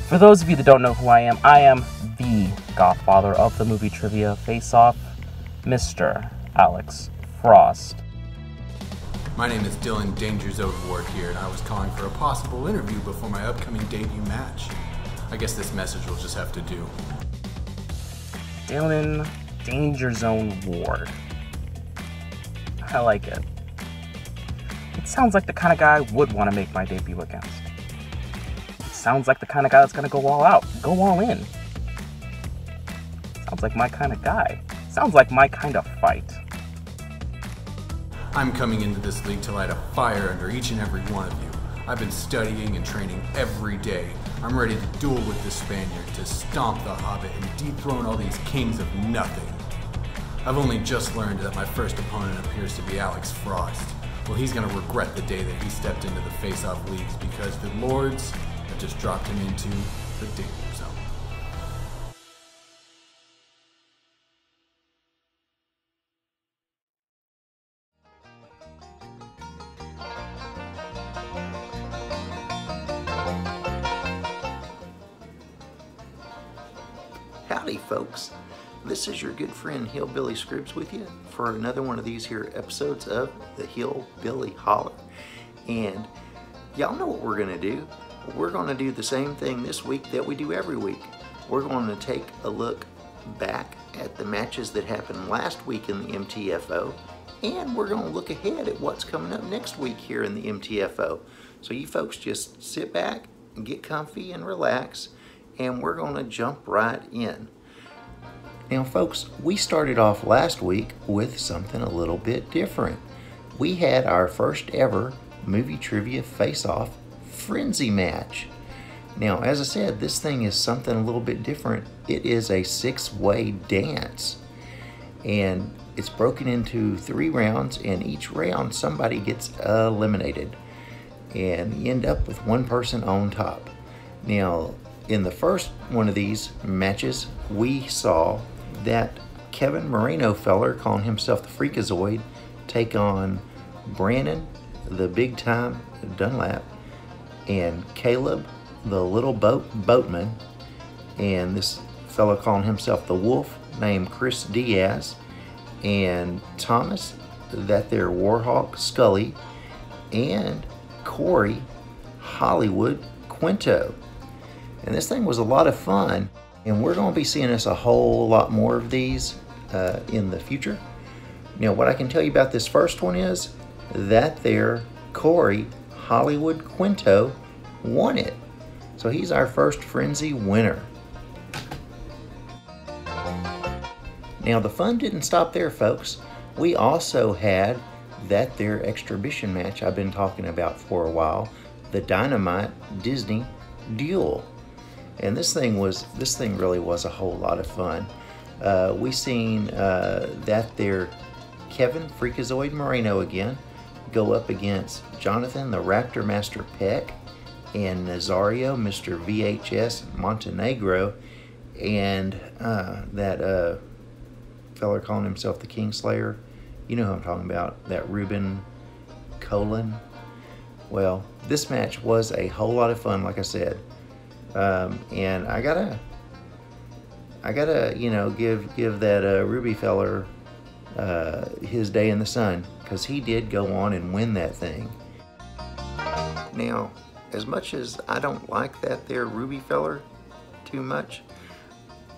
For those of you that don't know who I am the Gothfather of the movie trivia face-off, Mr. Alex Frost. My name is Dylan Danger Zone Ward here, and I was calling for a possible interview before my upcoming debut match. I guess this message will just have to do. Dylan Danger Zone Ward. I like it. It sounds like the kind of guy I would want to make my debut against. It sounds like the kind of guy that's going to go all out, go all in. Sounds like my kind of guy. Sounds like my kind of fight. I'm coming into this league to light a fire under each and every one of you. I've been studying and training every day. I'm ready to duel with this Spaniard, to stomp the Hobbit and dethrone all these kings of nothing. I've only just learned that my first opponent appears to be Alex Frost. Well, he's gonna regret the day that he stepped into the face-off leagues because the Lords have just dropped him into the danger zone. Howdy folks, this is your good friend Hillbilly Scribbs with you for another one of these here episodes of the Hillbilly Hollar. And y'all know what we're going to do. We're going to do the same thing this week that we do every week. We're going to take a look back at the matches that happened last week in the MTFO, and we're going to look ahead at what's coming up next week here in the MTFO. So you folks just sit back and get comfy and relax, and we're going to jump right in. Now folks, we started off last week with something a little bit different. We had our first ever movie trivia face-off frenzy match. Now as I said, this thing is something a little bit different. It is a 6-way dance, and it's broken into 3 rounds, and each round somebody gets eliminated, and you end up with one person on top. Now in the first one of these matches, we saw that Kevin Moreno feller, calling himself the Freakazoid, take on Brandon, the big time Dunlap, and Caleb, the little boatman, and this fellow calling himself the Wolf, named Chris Diaz, and Thomas, that there Warhawk Scully, and Corey Hollywood Quinto. And this thing was a lot of fun, and we're going to be seeing us a whole lot more of these in the future. Now, what I can tell you about this first one is that there Corey Hollywood Quinto won it. So he's our first frenzy winner. Now, the fun didn't stop there, folks. We also had that there exhibition match I've been talking about for a while, the Dynamite Disney Duel. And this thing really was a whole lot of fun. We seen that there Kevin Freakazoid Moreno again go up against Jonathan the Raptor Master Peck and Nazario Mr. VHS Montenegro, and that feller calling himself the Kingslayer. You know who I'm talking about, that Ruben Colon. Well, this match was a whole lot of fun, like I said. And I gotta, you know, give that Ruby feller his day in the sun, because he did go on and win that thing. Now, as much as I don't like that there Ruby feller too much,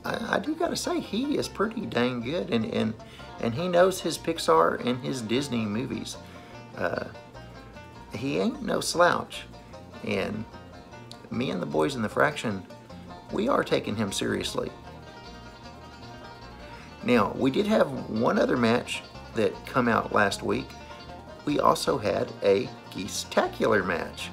I do gotta say he is pretty dang good, and he knows his Pixar and his Disney movies. He ain't no slouch, and me and the boys in the fraction, we are taking him seriously. Now, we did have one other match that come out last week. We also had a Geektacular match.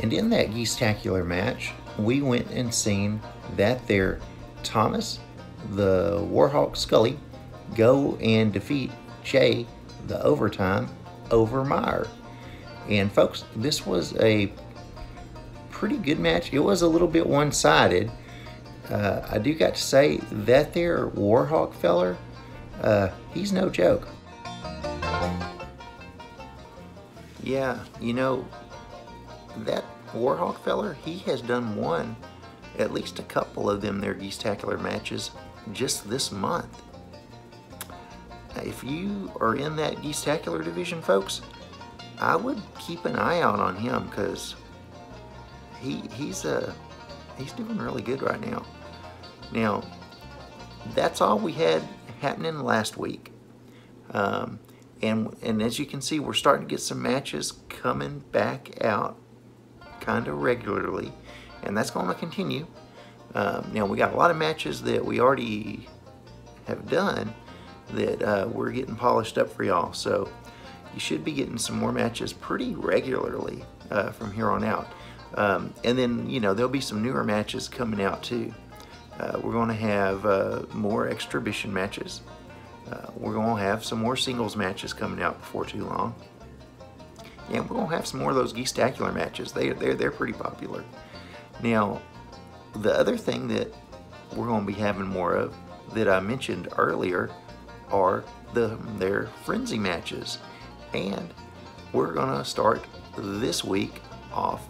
And in that Geektacular match, we went and seen that there Thomas, the Warhawk Scully, go and defeat Jay, the Overtime Overmeyer. And folks, this was a pretty good match. It was a little bit one-sided. I do got to say that there Warhawk feller, he's no joke. Yeah, you know, Warhawk feller, he has won at least a couple of them their Geektacular matches just this month. If you are in that Geektacular division, folks, I would keep an eye out on him, because he's doing really good right now. Now, that's all we had happening last week. And as you can see, we're starting to get some matches coming back out kind of regularly, and that's going to continue. Now, we got a lot of matches that we already have done that we're getting polished up for y'all, so you should be getting some more matches pretty regularly from here on out. And then, you know, there'll be some newer matches coming out too. We're going to have more exhibition matches. We're going to have some more singles matches coming out before too long. And we're going to have some more of those Geektacular matches. They're pretty popular. Now, the other thing that we're going to be having more of that I mentioned earlier are their frenzy matches. And we're going to start this week off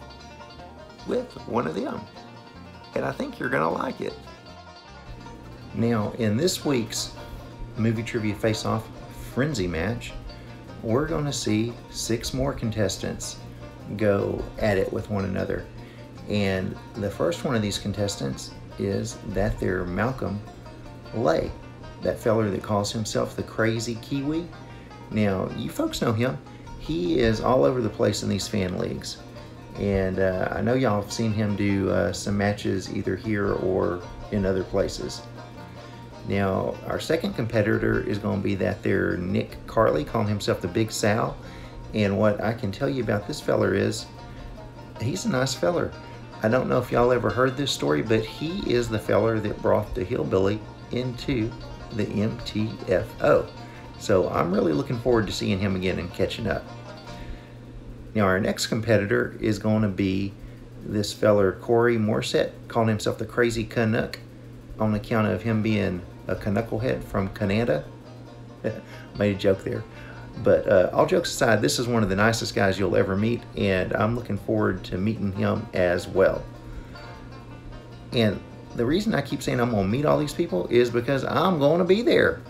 with one of them. And I think you're going to like it. Now, in this week's Movie Trivia Face-Off Frenzy match, we're going to see 6 more contestants go at it with one another. And the first one of these contestants is that there Malcolm Lay, that feller that calls himself the Krazy Kiwi. Now, you folks know him. He is all over the place in these fan leagues. And I know y'all have seen him do some matches either here or in other places. Now, our second competitor is going to be that there Nick Carley, calling himself the Big Sal. And what I can tell you about this feller is, he's a nice feller. I don't know if y'all ever heard this story, but he is the feller that brought the Hillbilly into the MTFO. So I'm really looking forward to seeing him again and catching up. Now, our next competitor is going to be this feller Corey Morrisette, calling himself the Crazy Canuck, on account of him being a knucklehead from Canada. Made a joke there. But all jokes aside, this is one of the nicest guys you'll ever meet, and I'm looking forward to meeting him as well. And the reason I keep saying I'm going to meet all these people is because I'm going to be there.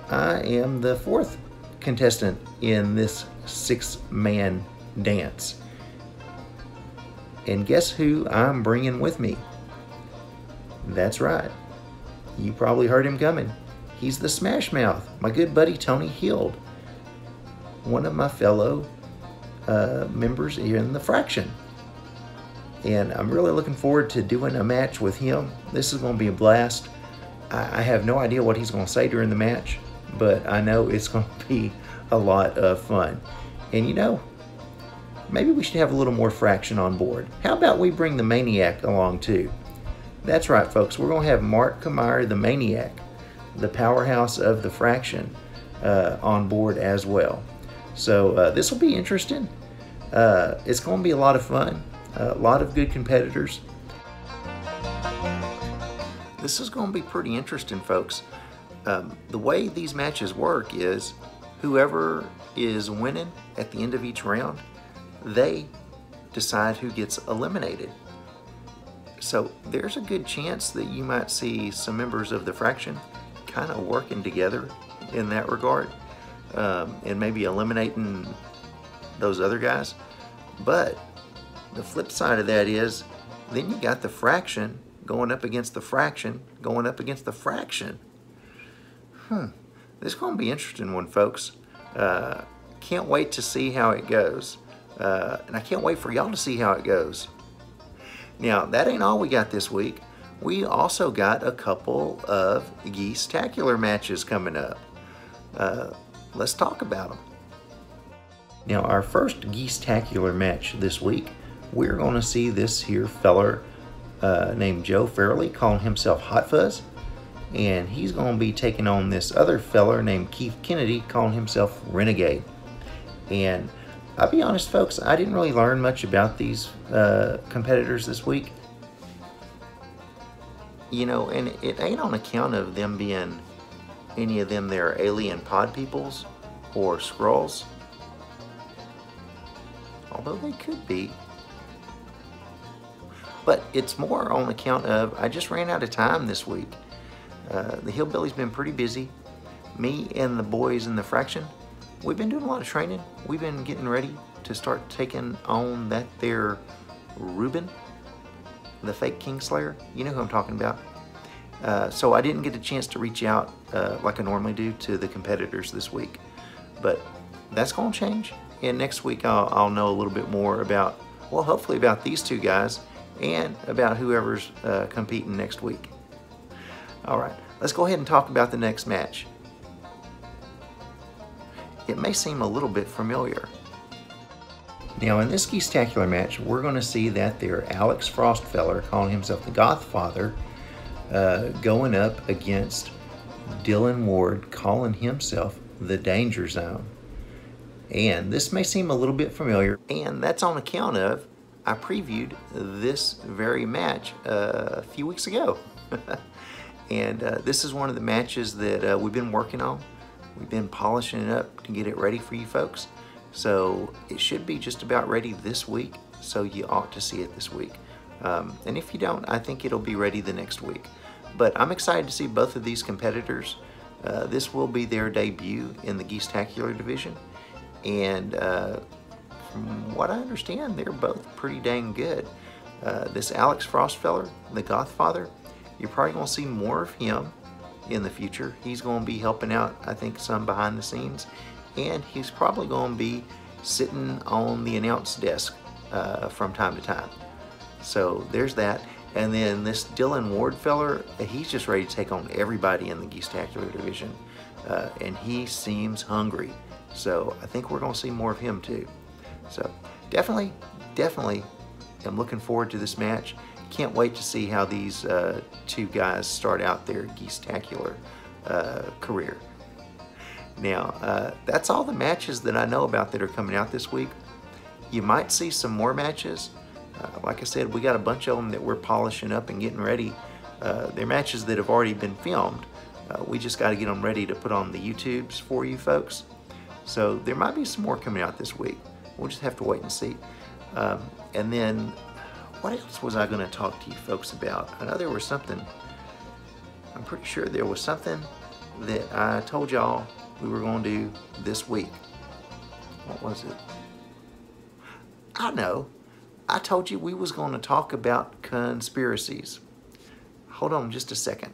I am the 4th contestant in this 6-man dance. And guess who I'm bringing with me? That's right. You probably heard him coming. He's the SmashMouth, my good buddy Tony Hield, one of my fellow members in the Fraction. And I'm really looking forward to doing a match with him. This is going to be a blast. I have no idea what he's going to say during the match, but I know it's going to be a lot of fun. And you know, maybe we should have a little more Fraction on board. How about we bring the Maniac along too? That's right, folks. We're going to have Mark Camire, the Maniac, the powerhouse of the Fraction, on board as well. So this will be interesting. It's going to be a lot of fun. A lot of good competitors. This is going to be pretty interesting, folks. The way these matches work is whoever is winning at the end of each round, they decide who gets eliminated. So there's a good chance that you might see some members of the Fraction kind of working together in that regard, and maybe eliminating those other guys. But the flip side of that is, then you got the Fraction going up against the Fraction, going up against the Fraction. This is going to be an interesting one, folks. Can't wait to see how it goes. And I can't wait for y'all to see how it goes. Now, that ain't all we got this week. We also got a couple of Geektacular matches coming up. Let's talk about them. Now, our first Geektacular match this week, we're going to see this here feller named Joe Farrelli, calling himself Hot Fuzz. And he's going to be taking on this other feller named Keith Kennedy, calling himself Renegade. And I'll be honest, folks, I didn't really learn much about these competitors this week. You know, and it ain't on account of them being any of them their alien pod peoples or Skrulls. Although they could be. but it's more on account of I just ran out of time this week. The Hillbilly's been pretty busy. Me and the boys in the fraction, we've been doing a lot of training. We've been getting ready to start taking on that there Reuben, the fake Kingslayer. You know who I'm talking about. So I didn't get a chance to reach out like I normally do to the competitors this week. But that's going to change. And next week I'll know a little bit more about, well, hopefully about these two guys and about whoever's competing next week. All right, let's go ahead and talk about the next match. It may seem a little bit familiar. Now in this Geektacular match, we're going to see that there Alex Frostfeller, calling himself the Gothfather, going up against Dylan Ward, calling himself the Danger Zone. And this may seem a little bit familiar, and that's on account of I previewed this very match a few weeks ago. And this is one of the matches that we've been working on. We've been polishing it up to get it ready for you folks. So it should be just about ready this week, so you ought to see it this week. And if you don't, I think it'll be ready the next week. But I'm excited to see both of these competitors. This will be their debut in the Geektacular division. And from what I understand, they're both pretty dang good. This Alex Frostfeller, the Gothfather, you're probably going to see more of him in the future. He's going to be helping out, I think, some behind the scenes. And he's probably going to be sitting on the announce desk from time to time. So there's that. And then this Dylan Ward feller, he's just ready to take on everybody in the Geektacular division. And he seems hungry. So I think we're going to see more of him too. So definitely I'm looking forward to this match. Can't wait to see how these two guys start out their Geektacular career. Now, that's all the matches that I know about that are coming out this week. You might see some more matches. Like I said, we got a bunch of them that we're polishing up and getting ready. They're matches that have already been filmed. We just got to get them ready to put on the YouTubes for you folks. So there might be some more coming out this week. We'll just have to wait and see. And then, what else was I going to talk to you folks about? I know there was something, I'm pretty sure there was something that I told y'all we were going to do this week. What was it? I know. I told you we was going to talk about conspiracies. Hold on just a second.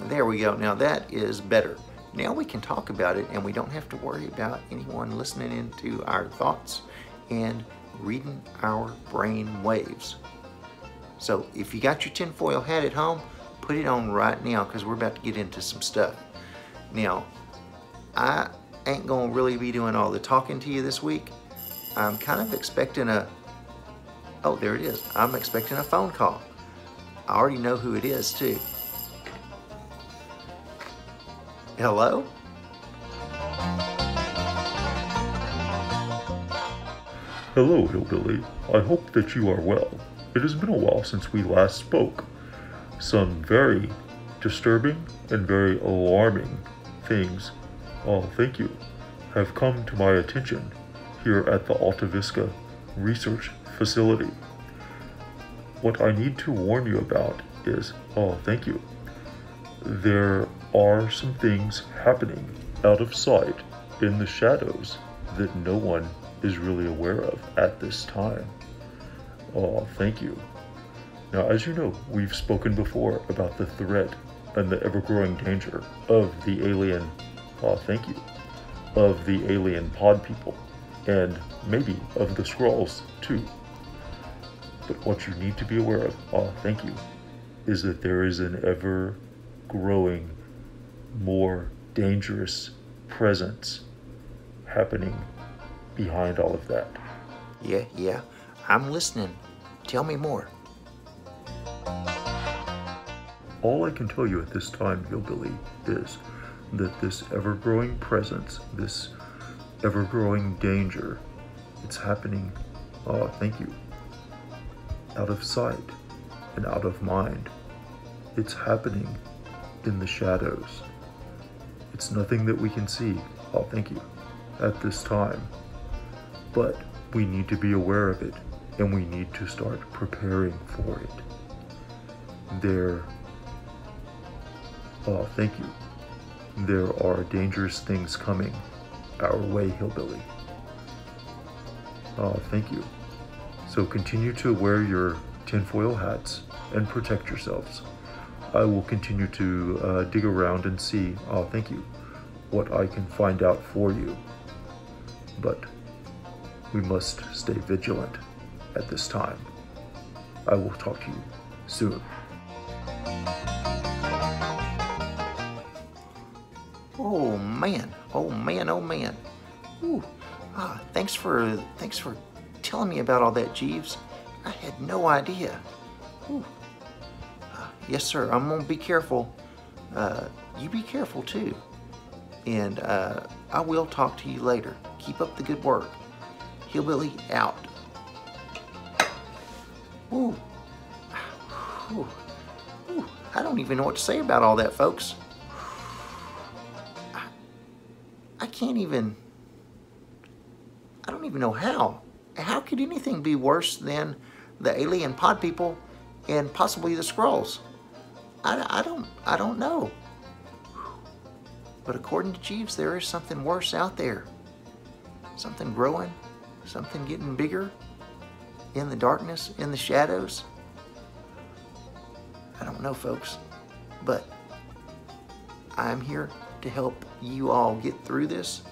There we go. Now that is better. Now we can talk about it and we don't have to worry about anyone listening into our thoughts and reading our brain waves. So if you got your tinfoil hat at home, put it on right now because we're about to get into some stuff. Now, I ain't gonna really be doing all the talking to you this week. I'm kind of expecting oh, there it is. I'm expecting a phone call. I already know who it is too. Hello? Hello, Hillbilly. I hope that you are well. It has been a while since we last spoke. Some very disturbing and very alarming things, thank you, have come to my attention here at the Alta Vista Research Facility. What I need to warn you about is, thank you, there are some things happening out of sight in the shadows that no one is really aware of at this time. Thank you. Now, as you know, we've spoken before about the threat and the ever-growing danger of the alien, thank you, of the alien pod people, and maybe of the Skrulls too. But what you need to be aware of, thank you, is that there is an ever-growing, more dangerous presence happening behind all of that. Yeah, I'm listening. Tell me more. All I can tell you at this time, Hillbilly, is that this ever-growing presence, this ever-growing danger, it's happening, thank you, out of sight, and out of mind. It's happening in the shadows. It's nothing that we can see, oh thank you, at this time. But we need to be aware of it, and we need to start preparing for it. Thank you. There are dangerous things coming our way, Hillbilly. Thank you. So continue to wear your tinfoil hats and protect yourselves. I will continue to dig around and see, thank you, what I can find out for you. But we must stay vigilant at this time. I will talk to you soon. Oh man, oh man, oh man. Ooh. Thanks for telling me about all that, Jeeves. I had no idea. Ooh. Yes, sir, I'm gonna be careful. You be careful too. And I will talk to you later. Keep up the good work. Hillbilly out. Ooh. Ooh. Ooh. I don't even know what to say about all that, folks. I don't even know how. How could anything be worse than the alien pod people and possibly the Skrulls? I don't know. But according to Jeeves, there is something worse out there. Something growing, something getting bigger in the darkness, in the shadows. I don't know, folks, but I'm here to help you all get through this.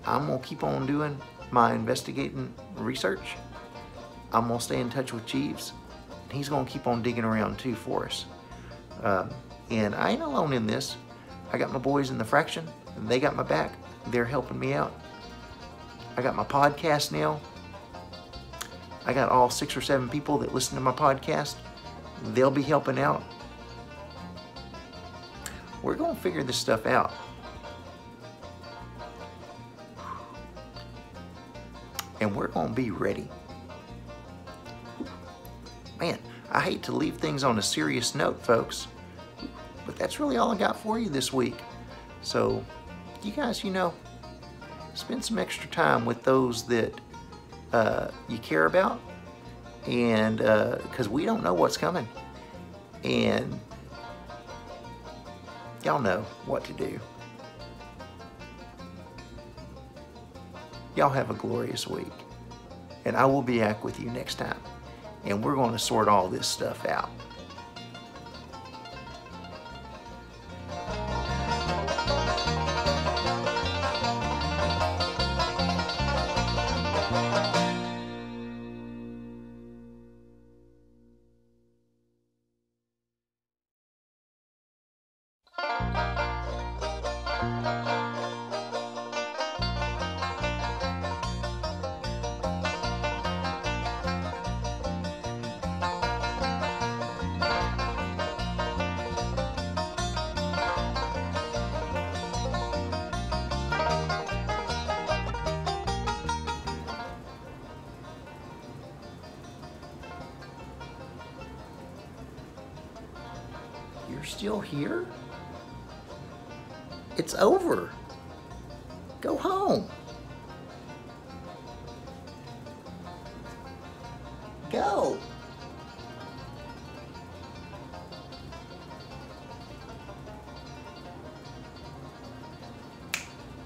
I'm gonna keep on doing my investigating research. I'm gonna stay in touch with Jeeves, and he's gonna keep on digging around too for us. And I ain't alone in this. I got my boys in the fraction, and they got my back. They're helping me out. I got my podcast now. I got all 6 or 7 people that listen to my podcast. They'll be helping out. We're gonna figure this stuff out. And we're gonna be ready. Man, I hate to leave things on a serious note, folks, but that's really all I got for you this week. So, you guys, spend some extra time with those that you care about, and because we don't know what's coming, and y'all know what to do. Y'all have a glorious week, and I will be back with you next time, and we're going to sort all this stuff out. You're still here? It's over. Go home. Go.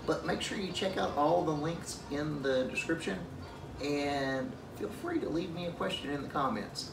But make sure you check out all the links in the description, and feel free to leave me a question in the comments.